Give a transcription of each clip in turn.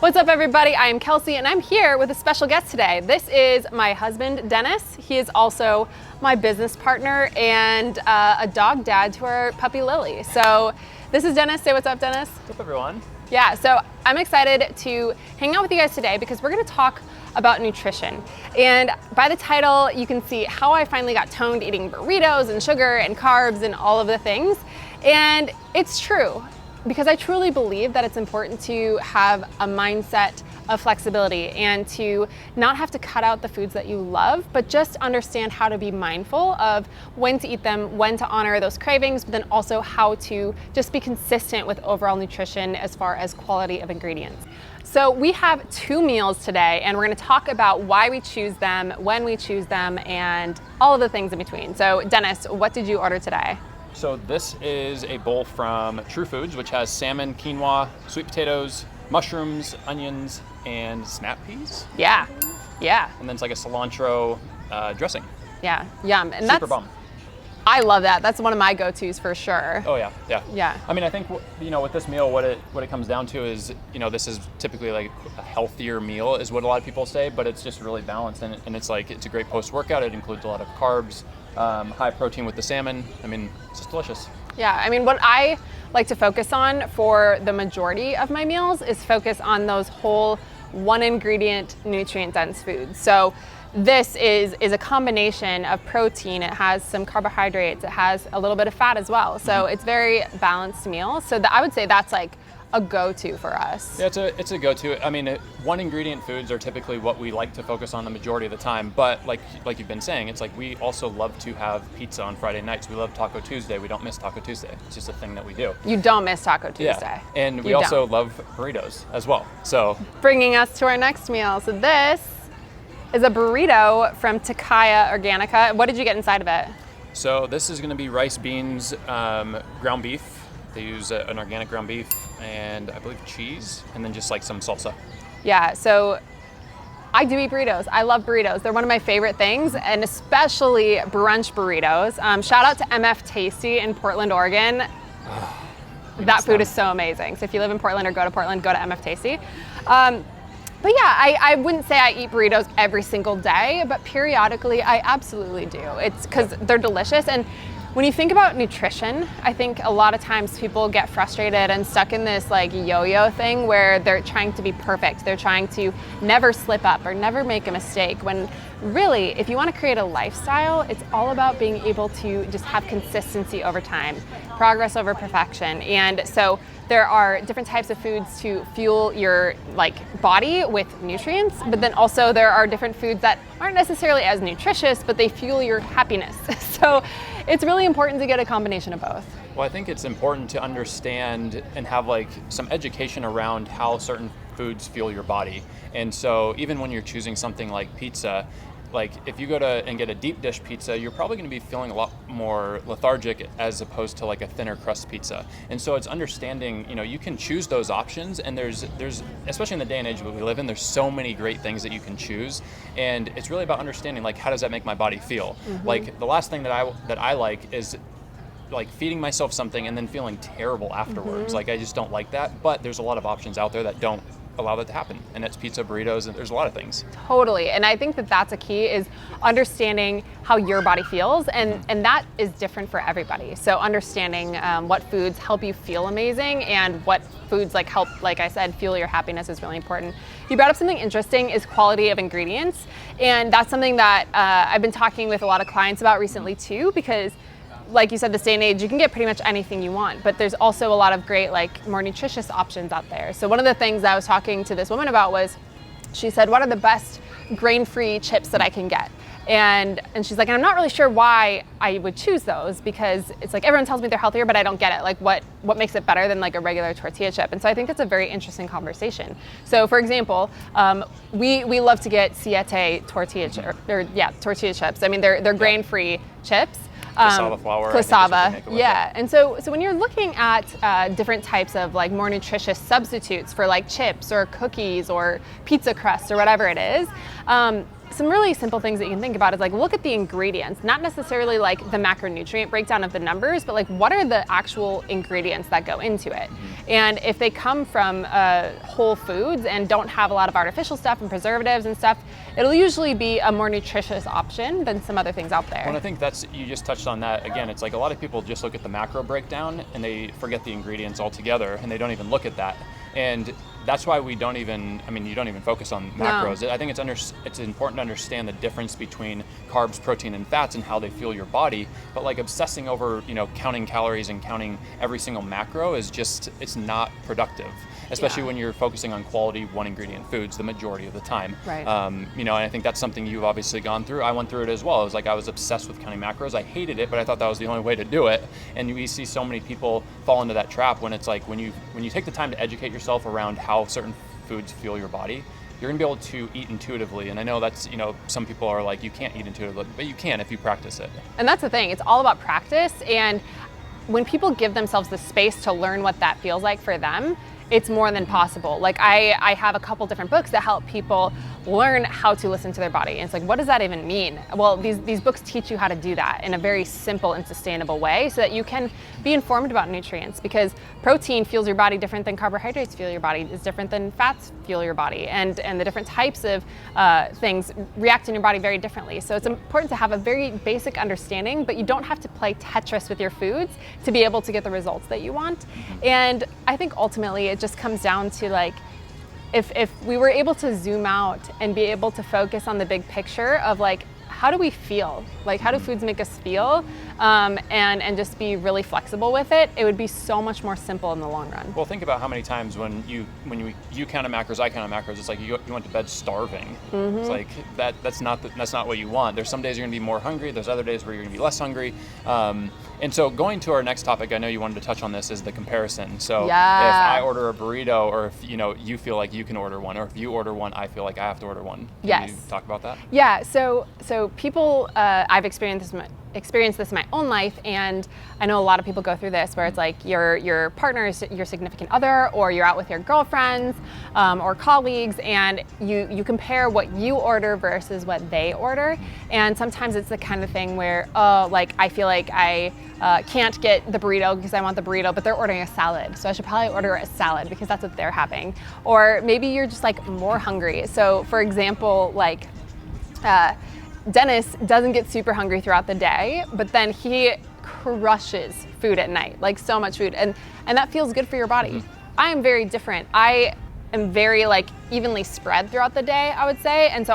What's up, everybody? I am Kelsey, and I'm here with a special guest today. This is my husband, Dennis. He is also my business partner and a dog dad to our puppy, Lily. So this is Dennis. Say what's up, Dennis. What's up, everyone? Yeah, so I'm excited to hang out with you guys today because we're going to talk about nutrition. And by the title, you can see how I finally got toned eating burritos and sugar and carbs and all of the things. And it's true, because I truly believe that it's important to have a mindset of flexibility and to not have to cut out the foods that you love, but just understand how to be mindful of when to eat them, when to honor those cravings, but then also how to just be consistent with overall nutrition as far as quality of ingredients. So we have 2 meals today, and we're going to talk about why we choose them, when we choose them, and all of the things in between. So Dennis, what did you order today? So this is a bowl from True Foods, which has salmon, quinoa, sweet potatoes, mushrooms, onions, and snap peas. Yeah. And then it's like a cilantro dressing. Yeah, yum. And Super bomb. I love that. That's one of my go-tos for sure. Oh yeah. Yeah. I mean, I think with this meal, what it comes down to is this is typically like a healthier meal, is what a lot of people say, but it's just really balanced, and it's a great post-workout. It includes a lot of carbs, high protein with the salmon. I mean, it's just delicious. Yeah, I mean, what I like to focus on for the majority of my meals is focus on those whole 1 ingredient nutrient dense foods. So this is a combination of protein. It has some carbohydrates. It has a little bit of fat as well. So it's very balanced meal. So I would say that's like a go-to for us. Yeah, it's a go-to. I mean, 1 ingredient foods are typically what we like to focus on the majority of the time. But like you've been saying, it's like we also love to have pizza on Friday nights. We love Taco Tuesday. We don't miss Taco Tuesday. It's just a thing that we do. You don't miss Taco Tuesday. Yeah. And we also love burritos as well. So bringing us to our next meal. So this is a burrito from Takaya Organica. What did you get inside of it? So this is going to be rice, beans, ground beef. They use an organic ground beef and I believe cheese, and then just like some salsa. Yeah, so I do eat burritos. I love burritos. They're one of my favorite things, and especially brunch burritos. Shout out to MF Tasty in Portland, Oregon. That food is so amazing. So if you live in Portland or go to Portland, go to MF Tasty. But yeah, I wouldn't say I eat burritos every single day, but periodically I absolutely do. It's because they're delicious. And when you think about nutrition, I think a lot of times people get frustrated and stuck in this like yo-yo thing where they're trying to be perfect. They're trying to never slip up or never make a mistake, when really, if you want to create a lifestyle, it's all about being able to just have consistency over time, progress over perfection. And so there are different types of foods to fuel your body with nutrients, but then also there are different foods that aren't necessarily as nutritious, but they fuel your happiness. So it's really important to get a combination of both. Well, I think it's important to understand and have some education around how certain foods fuel your body. And so even when you're choosing something like pizza, if you go and get a deep dish pizza, you're probably going to be feeling a lot more lethargic as opposed to like a thinner crust pizza. And so it's understanding, you can choose those options, and there's especially in the day and age that we live in, there's so many great things that you can choose, and it's really about understanding how does that make my body feel. The last thing that I like is feeding myself something and then feeling terrible afterwards. I just don't like that. But there's a lot of options out there that don't allow that to happen, and it's pizza, burritos, and there's a lot of things. Totally. And I think that that's a key, is understanding how your body feels, and that is different for everybody. So understanding what foods help you feel amazing and what foods help, like I said, fuel your happiness is really important. You brought up something interesting, is quality of ingredients, and that's something that I've been talking with a lot of clients about recently too, because like you said, this day and age, you can get pretty much anything you want, but there's also a lot of great, more nutritious options out there. So one of the things I was talking to this woman about was, she said, what are the best grain-free chips that I can get? And she's like, and I'm not really sure why I would choose those, because it's everyone tells me they're healthier, but I don't get it. What makes it better than a regular tortilla chip? And so I think that's a very interesting conversation. So for example, we love to get Siete tortilla chips. I mean, they're grain-free chips. Cassava flour. Cassava, yeah. And so when you're looking at different types of more nutritious substitutes for chips or cookies or pizza crust or whatever it is, some really simple things that you can think about is like, look at the ingredients, not necessarily like the macronutrient breakdown of the numbers, but like what are the actual ingredients that go into it. And if they come from whole foods and don't have a lot of artificial stuff and preservatives and stuff, it'll usually be a more nutritious option than some other things out there. Well, I think you just touched on that again. It's like a lot of people just look at the macro breakdown and they forget the ingredients altogether, and they don't even look at that. And that's why you don't even focus on macros. No. I think it's important to understand the difference between carbs, protein, and fats and how they fuel your body. But like obsessing over, counting calories and counting every single macro it's not productive, especially when you're focusing on quality one ingredient foods the majority of the time. Right. And I think that's something you've obviously gone through. I went through it as well. It was like I was obsessed with counting macros. I hated it, but I thought that was the only way to do it. And we see so many people fall into that trap when it's like when you take the time to educate yourself around how certain foods fuel your body, you're gonna be able to eat intuitively. And I know that's, some people are like, you can't eat intuitively, but you can if you practice it. And that's the thing, it's all about practice. And when people give themselves the space to learn what that feels like for them, it's more than possible. Like I have a couple different books that help people learn how to listen to their body. And it's like, what does that even mean? Well, these books teach you how to do that in a very simple and sustainable way so that you can be informed about nutrients, because protein fuels your body different than carbohydrates fuel your body. It's different than fats fuel your body. And the different types of things react in your body very differently. So it's important to have a very basic understanding, but you don't have to play Tetris with your foods to be able to get the results that you want. And I think ultimately it just comes down to like, if we were able to zoom out and be able to focus on the big picture of like, how do we feel? Like, how do foods make us feel? And just be really flexible with it, it would be so much more simple in the long run. Well, think about how many times when you count macros, I count macros, it's like you went to bed starving. It's like that's not what you want. There's some days you're gonna be more hungry, there's other days where you're gonna be less hungry. And so going to our next topic, I know you wanted to touch on this, is the comparison. So if I order a burrito, or if you feel like you can order one, or if you order one, I feel like I have to order one. Can you talk about that? Yeah, so people, I've experienced this in my own life, and I know a lot of people go through this where it's like your partner is your significant other, or you're out with your girlfriends or colleagues, and you compare what you order versus what they order. And sometimes it's the kind of thing where, like I feel like I can't get the burrito because I want the burrito, but they're ordering a salad, so I should probably order a salad because that's what they're having. Or maybe you're just like more hungry. So for example, like Dennis doesn't get super hungry throughout the day, but then he crushes food at night, like so much food, and that feels good for your body. I am very different. I am very like evenly spread throughout the day, I would say. And so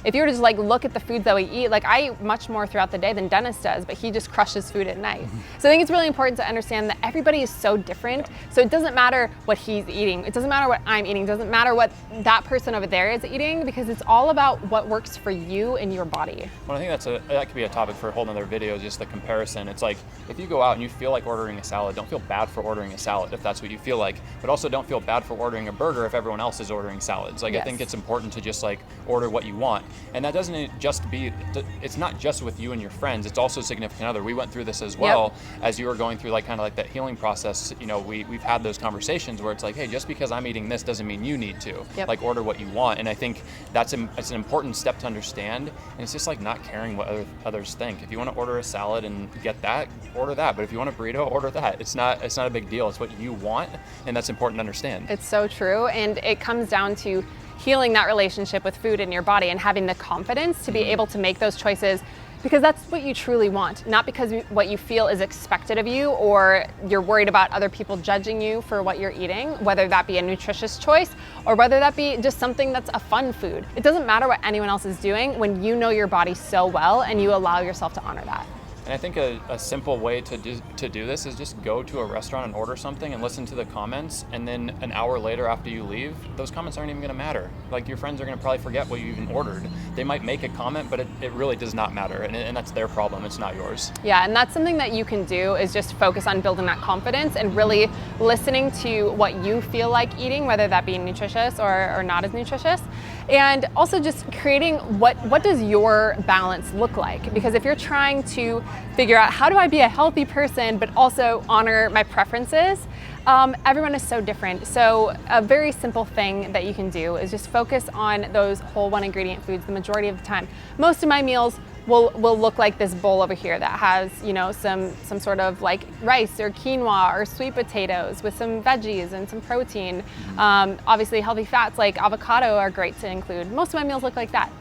if you were to just like look at the foods that we eat, like I eat much more throughout the day than Dennis does, but he just crushes food at night. So I think it's really important to understand that everybody is so different. So it doesn't matter what he's eating. It doesn't matter what I'm eating. It doesn't matter what that person over there is eating, because it's all about what works for you and your body. Well, I think that could be a topic for a whole nother video, just the comparison. It's like, if you go out and you feel like ordering a salad, don't feel bad for ordering a salad if that's what you feel like, but also don't feel bad for ordering a burger if everyone else is ordering salads. Like, I think it's important to just like order what you want. And that doesn't just it's not just with you and your friends, it's also significant other. We went through this as well. As you were going through like kind of like that healing process, we've had those conversations where it's like, hey, just because I'm eating this doesn't mean you need to. Like, order what you want. And I think it's an important step to understand. And it's just like not caring what others think. If you want to order a salad and get that, order that. But if you want a burrito, order that. It's not a big deal. It's what you want, and that's important to understand. It's so true. And it comes down to healing that relationship with food in your body and having the confidence to be able to make those choices because that's what you truly want, not because what you feel is expected of you, or you're worried about other people judging you for what you're eating, whether that be a nutritious choice or whether that be just something that's a fun food. It doesn't matter what anyone else is doing when you know your body so well and you allow yourself to honor that. And I think a simple way to do this is just go to a restaurant and order something and listen to the comments, and then an hour later after you leave, those comments aren't even going to matter. Like, your friends are going to probably forget what you even ordered. They might make a comment, but it really does not matter, and that's their problem, it's not yours. Yeah, and that's something that you can do, is just focus on building that confidence and really listening to what you feel like eating, whether that be nutritious or not as nutritious. And also just creating what does your balance look like? Because if you're trying to figure out how do I be a healthy person, but also honor my preferences. Everyone is so different. So a very simple thing that you can do is just focus on those whole 1 ingredient foods the majority of the time. Most of my meals will look like this bowl over here that has, you know, some sort of like rice or quinoa or sweet potatoes with some veggies and some protein. Obviously healthy fats like avocado are great to include. Most of my meals look like that.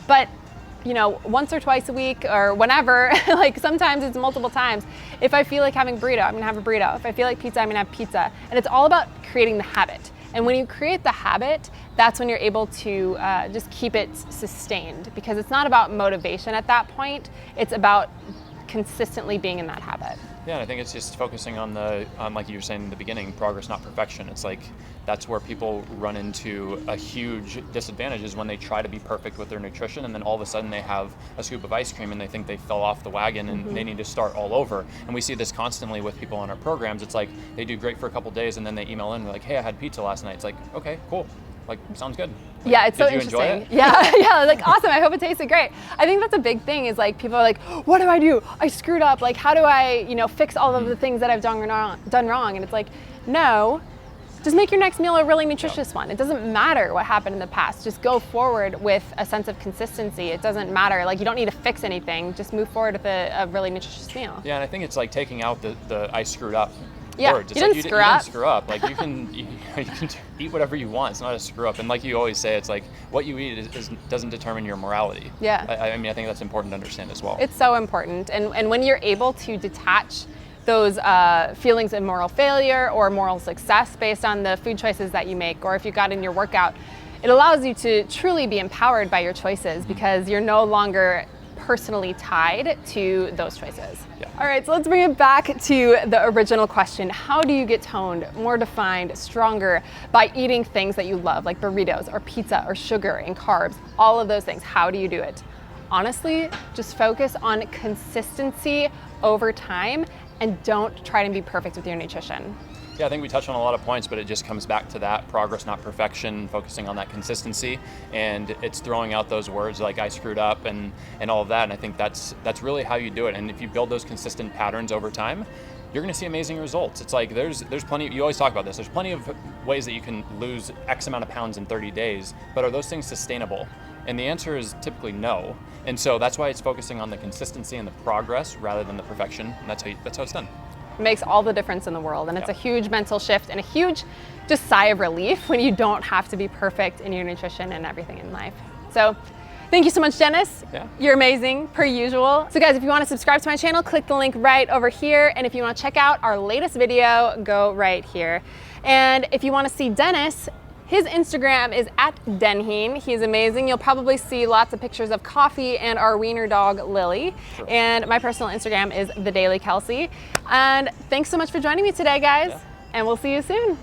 But you know, once or twice a week or whenever, like sometimes it's multiple times. If I feel like having burrito, I'm gonna have a burrito. If I feel like pizza, I'm gonna have pizza. And it's all about creating the habit. And when you create the habit, that's when you're able to just keep it sustained, because it's not about motivation at that point. It's about consistently being in that habit. Yeah, and I think it's just focusing on like you were saying in the beginning, progress, not perfection. It's like, that's where people run into a huge disadvantage, is when they try to be perfect with their nutrition, and then all of a sudden they have a scoop of ice cream and they think they fell off the wagon and they need to start all over. And we see this constantly with people on our programs. It's like, they do great for a couple days and then they email in, they're like, hey, I had pizza last night. It's like, okay, cool. Like, sounds good. Like, yeah, it's so did you enjoy interesting. it? Yeah, like awesome. I hope it tasted great. I think that's a big thing, is like people are like, what do I do? I screwed up. Like, how do I, you know, fix all of the things that I've done wrong? And it's like, no, just make your next meal a really nutritious one. It doesn't matter what happened in the past. Just go forward with a sense of consistency. It doesn't matter. Like, you don't need to fix anything. Just move forward with a really nutritious meal. Yeah, and I think it's like taking out the I screwed up. Yeah, words. It's you didn't screw up. You didn't screw up. Like, you can eat whatever you want. It's not a screw up. And like you always say, it's like what you eat doesn't determine your morality. Yeah. I mean, I think that's important to understand as well. It's so important. And when you're able to detach those feelings of moral failure or moral success based on the food choices that you make, or if you got in your workout, it allows you to truly be empowered by your choices, because you're no longer personally tied to those choices. Yeah. All right, so let's bring it back to the original question. How do you get toned, more defined, stronger by eating things that you love, like burritos or pizza or sugar and carbs, all of those things? How do you do it? Honestly, just focus on consistency over time and don't try to be perfect with your nutrition. Yeah, I think we touched on a lot of points, but it just comes back to that progress, not perfection, focusing on that consistency, and it's throwing out those words like I screwed up and all of that. And I think that's really how you do it. And if you build those consistent patterns over time, you're going to see amazing results. It's like there's plenty, you always talk about this, there's plenty of ways that you can lose X amount of pounds in 30 days, but are those things sustainable? And the answer is typically no. And so that's why it's focusing on the consistency and the progress rather than the perfection. And that's how it's done. Makes all the difference in the world, and it's a huge mental shift and a huge just sigh of relief when you don't have to be perfect in your nutrition and everything in life. So thank you so much, Dennis. Yeah. You're amazing per usual. So guys, if you want to subscribe to my channel, click the link right over here, and if you want to check out our latest video, go right here. And if you want to see Dennis, his Instagram is @denheen. He's amazing. You'll probably see lots of pictures of coffee and our wiener dog, Lily. Sure. And my personal Instagram is THEDAILYKELSEY. And thanks so much for joining me today, guys. Yeah. And we'll see you soon.